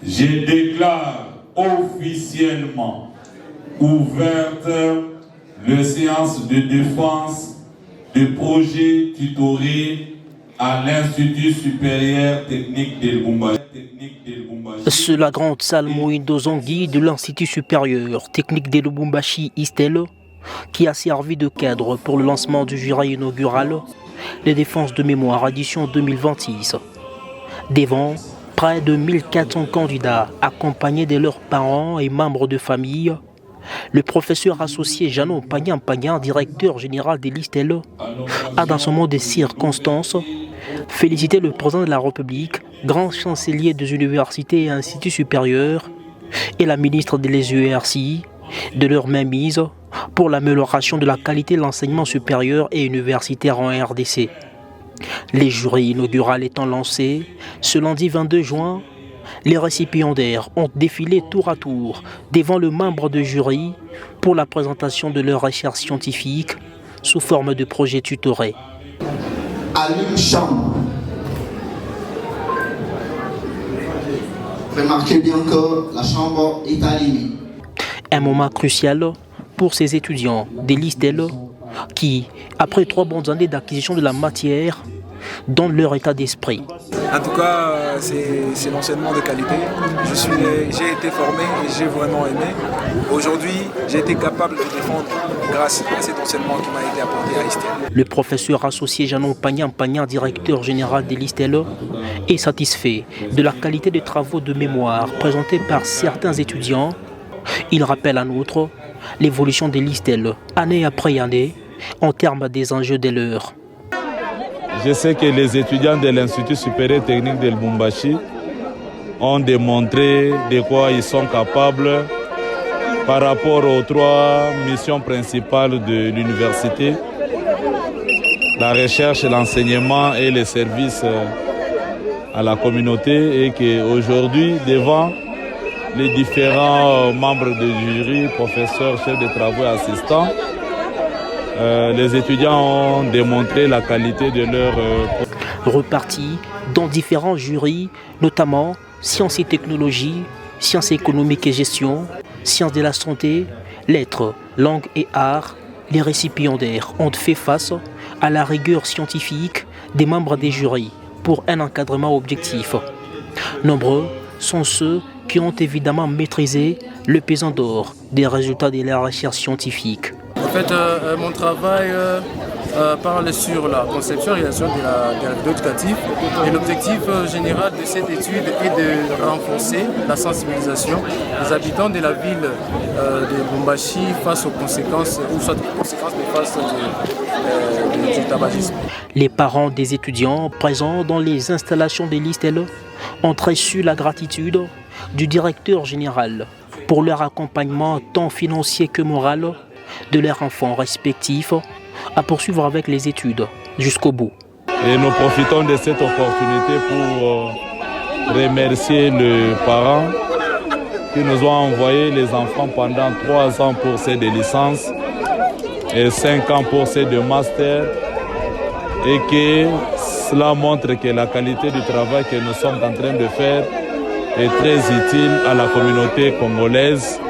Je déclare officiellement ouverte la séance de défense de projet tutoré à l'Institut supérieur technique de Lubumbashi. C'est la grande salle Moïndo Zangui de l'Institut supérieur technique de Lubumbashi Istel qui a servi de cadre pour le lancement du jury inaugural des défenses de mémoire édition 2026. Devant près de 1400 candidats accompagnés de leurs parents et membres de famille, le professeur associé Janon Pagnan, directeur général de l'Istel, a dans son mot de circonstances félicité le président de la République, grand chancelier des universités et instituts supérieurs, et la ministre de l'EURCI de leur mainmise pour l'amélioration de la qualité de l'enseignement supérieur et universitaire en RDC. Les jurys inaugurales étant lancés, ce lundi 22 juin, les récipiendaires ont défilé tour à tour devant le membre de jury pour la présentation de leurs recherches scientifiques sous forme de projets tutorés. À l'une chambre. Remarquez bien que la chambre est allumée. Un moment crucial pour ces étudiants de l'Istel qui, après 3 bonnes années d'acquisition de la matière, donnent leur état d'esprit. En tout cas, c'est l'enseignement de qualité. J'ai été formé et j'ai vraiment aimé. Aujourd'hui, j'ai été capable de défendre grâce à cet enseignement qui m'a été apporté à l'Istel. Le professeur associé Janon Pagnan, directeur général de l'Istel, est satisfait de la qualité des travaux de mémoire présentés par certains étudiants. Il rappelle en outre l'évolution de l'Istel année après année en termes des enjeux de l'heure. Je sais que les étudiants de l'Institut supérieur technique de Lubumbashi ont démontré de quoi ils sont capables par rapport aux 3 missions principales de l'université, la recherche, l'enseignement et les services à la communauté, et qu'aujourd'hui, devant les différents membres du jury, professeurs, chefs de travaux et assistants, les étudiants ont démontré la qualité de leur... Repartis dans différents jurys, notamment sciences et technologies, sciences économiques et gestion, sciences de la santé, lettres, langues et arts, les récipiendaires ont fait face à la rigueur scientifique des membres des jurys pour un encadrement objectif. Nombreux sont ceux qui ont évidemment maîtrisé le pesant d'or des résultats de la recherche scientifique. En fait, mon travail parle sur la conception et réalisation de la vidéo éducative. Et l'objectif général de cette étude est de renforcer la sensibilisation des habitants de la ville de Lubumbashi face aux conséquences, ou soit aux conséquences néfastes du tabagisme. Les parents des étudiants présents dans les installations de l'Istel ont reçu la gratitude du directeur général pour leur accompagnement tant financier que moral de leurs enfants respectifs à poursuivre avec les études jusqu'au bout. Et nous profitons de cette opportunité pour remercier les parents qui nous ont envoyé les enfants pendant 3 ans pour ces de licence et 5 ans pour ces de master, et que cela montre que la qualité du travail que nous sommes en train de faire est très utile à la communauté congolaise.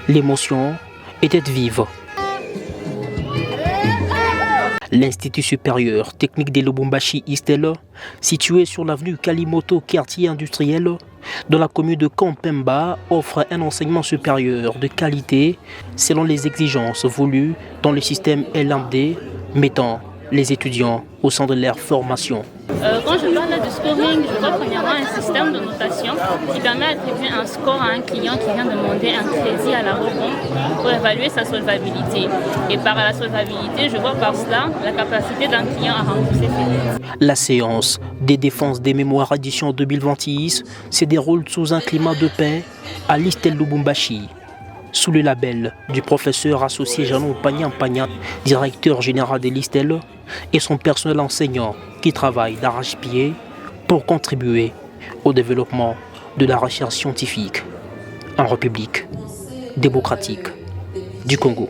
L'émotion était vive. L'Institut supérieur technique de Lubumbashi Istel, situé sur l'avenue Kalimoto, quartier industriel, dans la commune de Kampemba, offre un enseignement supérieur de qualité selon les exigences voulues dans le système LMD, mettant les étudiants au centre de leur formation. Quand je parle de scoring, je vois premièrement un système de notation qui permet d'attribuer un score à un client qui vient demander un crédit à la banque pour évaluer sa solvabilité. Et par la solvabilité, je vois par cela la capacité d'un client à rembourser ses dettes. La séance des défenses des mémoires édition 2026 se déroule sous un climat de paix à l'Istel Lubumbashi, sous le label du professeur associé Janon Pagnan, directeur général de l'Istel, et son personnel enseignant qui travaille d'arrache-pied pour contribuer au développement de la recherche scientifique en République démocratique du Congo.